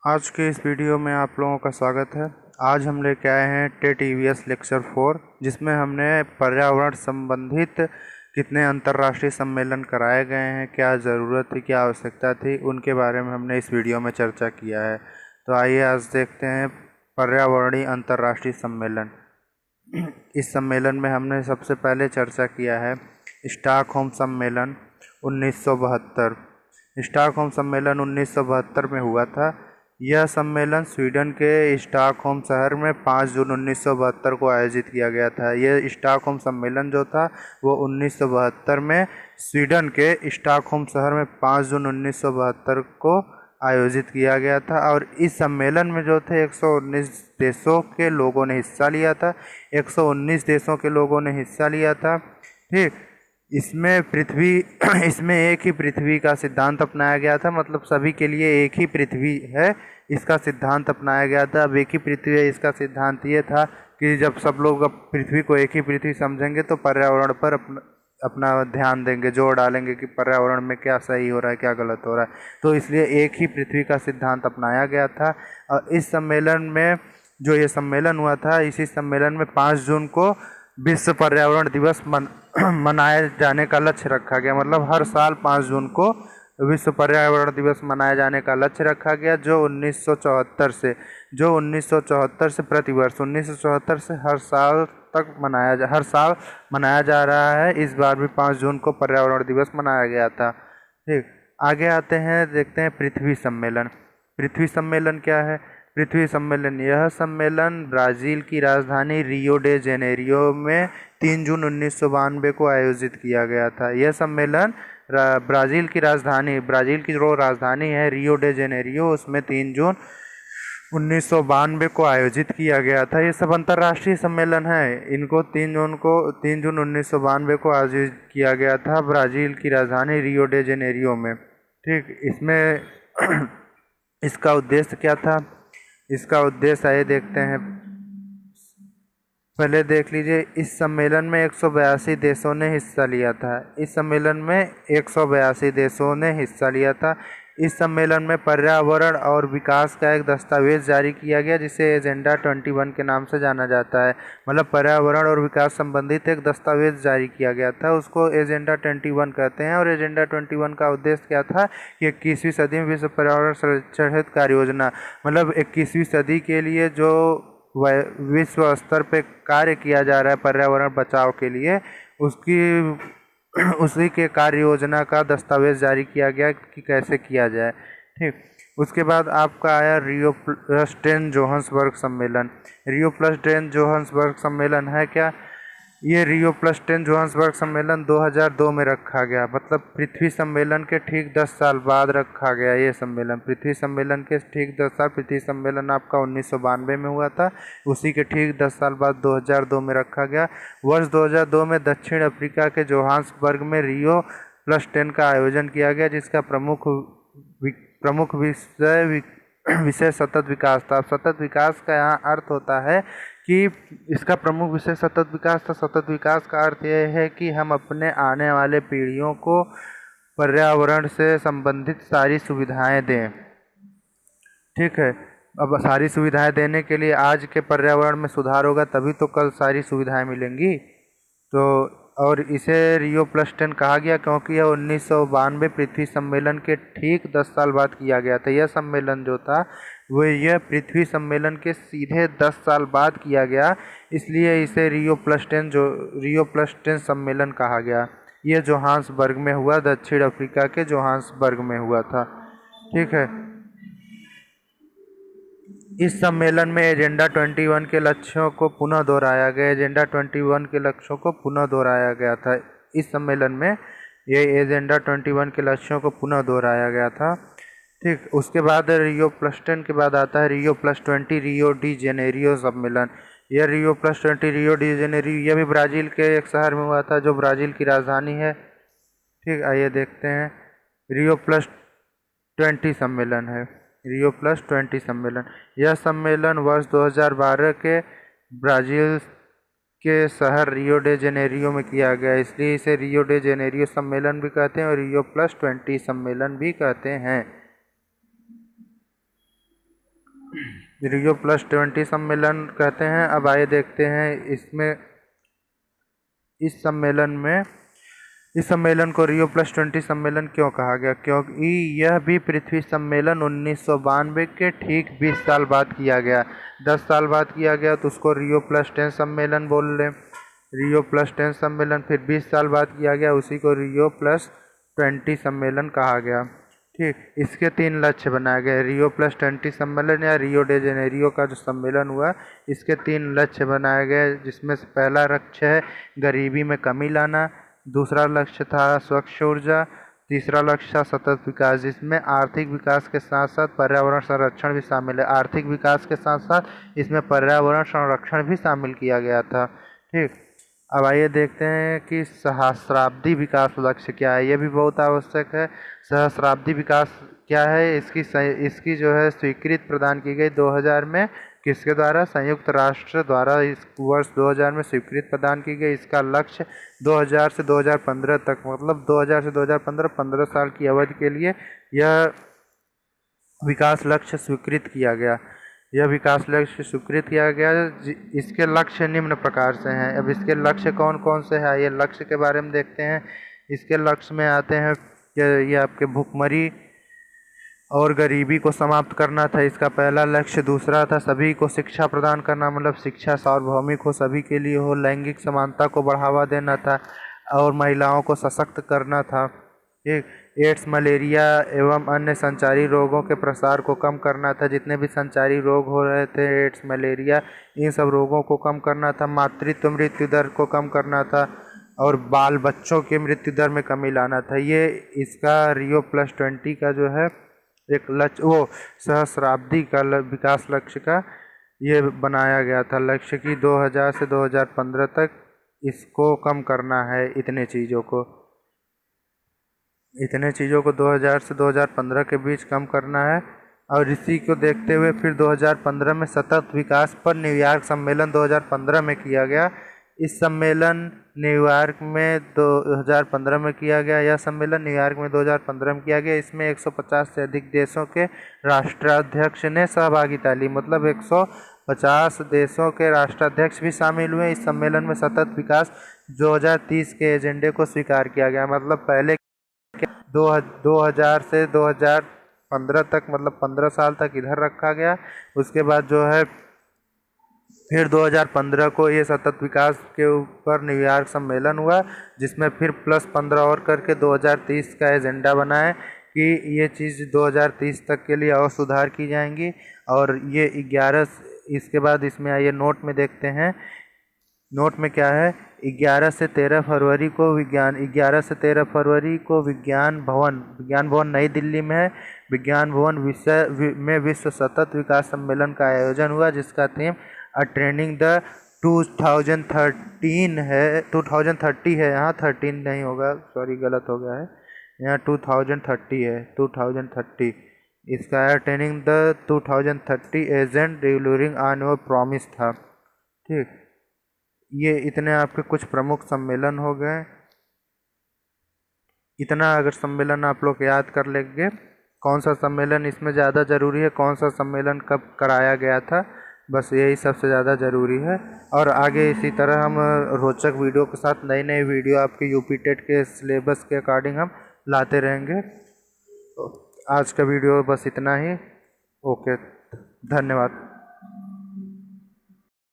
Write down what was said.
आज के इस वीडियो में आप लोगों का स्वागत है। आज हम लेके आए हैं टेट ईवीएस लेक्चर 4, जिसमें हमने पर्यावरण संबंधित कितने अंतर्राष्ट्रीय सम्मेलन कराए गए हैं, क्या ज़रूरत थी, क्या आवश्यकता थी, उनके बारे में हमने इस वीडियो में चर्चा किया है। तो आइए आज देखते हैं पर्यावरणीय अंतर्राष्ट्रीय सम्मेलन। इस सम्मेलन में हमने सबसे पहले चर्चा किया है स्टॉकहोम सम्मेलन 1972। स्टॉकहोम सम्मेलन 1972 में हुआ था। यह सम्मेलन स्वीडन के स्टॉकहोम शहर में 5 जून 1972 को आयोजित किया गया था। यह स्टॉकहोम सम्मेलन जो था वो 1972 में स्वीडन के स्टॉकहोम शहर में 5 जून 1972 को आयोजित किया गया था। और इस सम्मेलन में जो थे 119 देशों के लोगों ने हिस्सा लिया था। 119 देशों के लोगों ने हिस्सा लिया था। ठीक, इसमें एक ही पृथ्वी का सिद्धांत अपनाया गया था। मतलब सभी के लिए एक ही पृथ्वी है, इसका सिद्धांत अपनाया गया था। अब एक ही पृथ्वी है, इसका सिद्धांत ये था कि जब सब लोग अब पृथ्वी को एक ही पृथ्वी समझेंगे तो पर्यावरण पर अपना ध्यान देंगे, जोर डालेंगे कि पर्यावरण में क्या सही हो रहा है, क्या गलत हो रहा है। तो इसलिए एक ही पृथ्वी का सिद्धांत अपनाया गया था। और इस सम्मेलन में जो ये सम्मेलन हुआ था, इसी सम्मेलन में 5 जून को विश्व पर्यावरण दिवस मनाए जाने का लक्ष्य रखा गया। मतलब हर साल 5 जून को विश्व पर्यावरण दिवस मनाए जाने का लक्ष्य रखा गया, जो 1974 से प्रतिवर्ष 1974 से हर साल मनाया जा रहा है। इस बार भी 5 जून को पर्यावरण दिवस मनाया गया था। ठीक, आगे आते हैं, देखते हैं पृथ्वी सम्मेलन। पृथ्वी सम्मेलन क्या है? पृथ्वी सम्मेलन, यह सम्मेलन ब्राज़ील की राजधानी रियो डे जेनेरियो में 3 जून 1992 को आयोजित किया गया था। यह सम्मेलन ब्राज़ील की जो राजधानी है रियो डे जेनेरियो, उसमें 3 जून 1992 को आयोजित किया गया था। ये सब अंतर्राष्ट्रीय सम्मेलन है। इनको 3 जून 1992 को आयोजित किया गया था ब्राज़ील की राजधानी रियो डे जेनेरियो में। ठीक, इसमें इसका उद्देश्य क्या था? इसका उद्देश्य आइए देखते हैं। पहले देख लीजिए, इस सम्मेलन में 182 देशों ने हिस्सा लिया था। इस सम्मेलन में 182 देशों ने हिस्सा लिया था। इस सम्मेलन में पर्यावरण और विकास का एक दस्तावेज जारी किया गया, जिसे एजेंडा 21 के नाम से जाना जाता है। मतलब पर्यावरण और विकास संबंधित एक दस्तावेज जारी किया गया था, उसको एजेंडा 21 कहते हैं। और एजेंडा 21 का उद्देश्य क्या था कि 21वीं सदी में विश्व पर्यावरण संरक्षण हेतु कार्य योजना, मतलब 21वीं सदी के लिए जो विश्व स्तर पे कार्य किया जा रहा है पर्यावरण बचाव के लिए, उसी के कार्य योजना का दस्तावेज जारी किया गया कि कैसे किया जाए। ठीक, उसके बाद आपका आया रियो प्लस 10 जोहान्सबर्ग सम्मेलन। रियो प्लस 10 जोहान्सबर्ग सम्मेलन है क्या? ये रियो प्लस 10 जोहान्सबर्ग सम्मेलन 2002 में रखा गया। मतलब पृथ्वी सम्मेलन के ठीक 10 साल बाद रखा गया ये सम्मेलन। पृथ्वी सम्मेलन के ठीक 10 साल, पृथ्वी सम्मेलन आपका 1992 में हुआ था, उसी के ठीक 10 साल बाद 2002 में रखा गया। वर्ष 2002 में दक्षिण अफ्रीका के जोहान्सबर्ग में रियो प्लस 10 का आयोजन किया गया, जिसका प्रमुख विषय सतत विकास था। सतत विकास का यहाँ अर्थ होता है कि इसका प्रमुख विषय सतत विकास था। सतत विकास का अर्थ यह है कि हम अपने आने वाले पीढ़ियों को पर्यावरण से संबंधित सारी सुविधाएं दें। ठीक है, अब सारी सुविधाएं देने के लिए आज के पर्यावरण में सुधार होगा, तभी तो कल सारी सुविधाएं मिलेंगी। तो और इसे रियो प्लस 10 कहा गया क्योंकि यह 1992 पृथ्वी सम्मेलन के ठीक 10 साल बाद किया गया था। यह सम्मेलन जो था वो यह पृथ्वी सम्मेलन के सीधे 10 साल बाद किया गया, इसलिए इसे रियो प्लस 10 सम्मेलन कहा गया। यह जोहान्सबर्ग में हुआ, दक्षिण अफ्रीका के जोहान्सबर्ग में हुआ था। ठीक है, इस सम्मेलन में एजेंडा 21 के लक्ष्यों को पुनः दोहराया गया। एजेंडा 21 के लक्ष्यों को पुनः दोहराया गया था इस सम्मेलन में। ये एजेंडा 21 के लक्ष्यों को पुनः दोहराया गया था। ठीक, उसके बाद रियो प्लस 10 के बाद आता है रियो प्लस 20 रियो डी जेनेरियो सम्मेलन। यह रियो प्लस 20 रियो डी जेनेरियो, यह भी ब्राज़ील के एक शहर में हुआ था जो ब्राज़ील की राजधानी है। ठीक, आइए देखते हैं। रियो प्लस 20 सम्मेलन है, रियो प्लस 20 सम्मेलन। यह सम्मेलन वर्ष 2012 के ब्राज़ील के शहर रियो डे जेनेरियो में किया गया, इसलिए इसे रियो डे जेनेरियो सम्मेलन भी कहते हैं और रियो प्लस 20 सम्मेलन भी कहते हैं। Rio+20 सम्मेलन कहते हैं। अब आइए देखते हैं इसमें इस सम्मेलन को Rio+20 सम्मेलन क्यों कहा गया, क्योंकि यह भी पृथ्वी सम्मेलन 1992 के ठीक 20 साल बाद किया गया। 10 साल बाद किया गया तो उसको Rio+10 सम्मेलन बोल लें। Rio+10 सम्मेलन फिर 20 साल बाद किया गया, उसी को Rio+20 सम्मेलन कहा गया। ठीक, इसके 3 लक्ष्य बनाए गए। Rio+20 सम्मेलन या रियो डे जेनेरियो का जो सम्मेलन हुआ, इसके 3 लक्ष्य बनाए गए, जिसमें से पहला लक्ष्य है गरीबी में कमी लाना, दूसरा लक्ष्य था स्वच्छ ऊर्जा, तीसरा लक्ष्य था सतत विकास, जिसमें आर्थिक विकास के साथ साथ पर्यावरण संरक्षण भी शामिल है। आर्थिक विकास के साथ साथ इसमें पर्यावरण संरक्षण भी शामिल किया गया था। ठीक, अब आइए देखते हैं कि सहस्राब्दी विकास लक्ष्य क्या है। ये भी बहुत आवश्यक है। सहस्राब्दी विकास क्या है, इसकी जो है स्वीकृति प्रदान की गई 2000 में। किसके द्वारा? संयुक्त राष्ट्र द्वारा इस वर्ष 2000 में स्वीकृति प्रदान की गई। इसका लक्ष्य 2000 से 2015 तक, मतलब 2000 से 2015 15 साल की अवधि के लिए यह विकास लक्ष्य स्वीकृत किया गया। यह विकास लक्ष्य स्वीकृत किया गया। इसके लक्ष्य निम्न प्रकार से हैं। अब इसके लक्ष्य कौन कौन से हैं, ये लक्ष्य के बारे में देखते हैं। इसके लक्ष्य में आते हैं कि ये आपके भूखमरी और गरीबी को समाप्त करना था, इसका पहला लक्ष्य। दूसरा था सभी को शिक्षा प्रदान करना, मतलब शिक्षा सार्वभौमिक हो, सभी के लिए हो। लैंगिक समानता को बढ़ावा देना था और महिलाओं को सशक्त करना था। एड्स, मलेरिया एवं अन्य संचारी रोगों के प्रसार को कम करना था। जितने भी संचारी रोग हो रहे थे, एड्स, मलेरिया, इन सब रोगों को कम करना था। मातृत्व मृत्यु दर को कम करना था और बाल बच्चों की मृत्यु दर में कमी लाना था। ये इसका Rio+20 का जो है एक लक्ष्य, वो सहस्राब्दी का विकास लक्ष्य का ये बनाया गया था लक्ष्य कि 2000 से 2015 तक इसको कम करना है। इतने चीज़ों को 2000 से 2015 के बीच कम करना है। और इसी को देखते हुए फिर 2015 में सतत विकास पर न्यूयॉर्क सम्मेलन 2015 में किया गया। इस सम्मेलन न्यूयॉर्क में 2015 में किया गया। यह सम्मेलन न्यूयॉर्क में 2015 में किया गया। इसमें 150 से अधिक देशों के राष्ट्राध्यक्ष ने सहभागिता ली, मतलब 150 देशों के राष्ट्राध्यक्ष भी शामिल हुए। इस सम्मेलन में सतत विकास 2030 के एजेंडे को स्वीकार किया गया। मतलब पहले 2000 से 2015 तक, मतलब 15 साल तक इधर रखा गया। उसके बाद जो है फिर 2015 को ये सतत विकास के ऊपर न्यूयॉर्क सम्मेलन हुआ, जिसमें फिर +15 और करके 2030 का एजेंडा बनाए कि ये चीज़ 2030 तक के लिए और सुधार की जाएंगी। और ये 11, इसके बाद इसमें आइए नोट में देखते हैं। नोट में क्या है, 11 से 13 फरवरी को विज्ञान भवन नई दिल्ली में है। विज्ञान भवन में विश्व सतत विकास सम्मेलन का आयोजन हुआ, जिसका थीम ट्रेनिंग द 2013 है, 2030 है। यहाँ 13 नहीं होगा, सॉरी गलत हो गया है, यहाँ 2030 है, 2030 इसका है। Training the 2030 agent delivering on your promise था। ठीक, ये इतने आपके कुछ प्रमुख सम्मेलन हो गए। इतना अगर सम्मेलन आप लोग याद कर लेंगे, कौन सा सम्मेलन इसमें ज़्यादा ज़रूरी है, कौन सा सम्मेलन कब कराया गया था, बस यही सबसे ज़्यादा ज़रूरी है। और आगे इसी तरह हम रोचक वीडियो के साथ नई नई वीडियो आपके यूपी टेट के सिलेबस के अकॉर्डिंग हम लाते रहेंगे। तो आज का वीडियो बस इतना ही। ओके, धन्यवाद।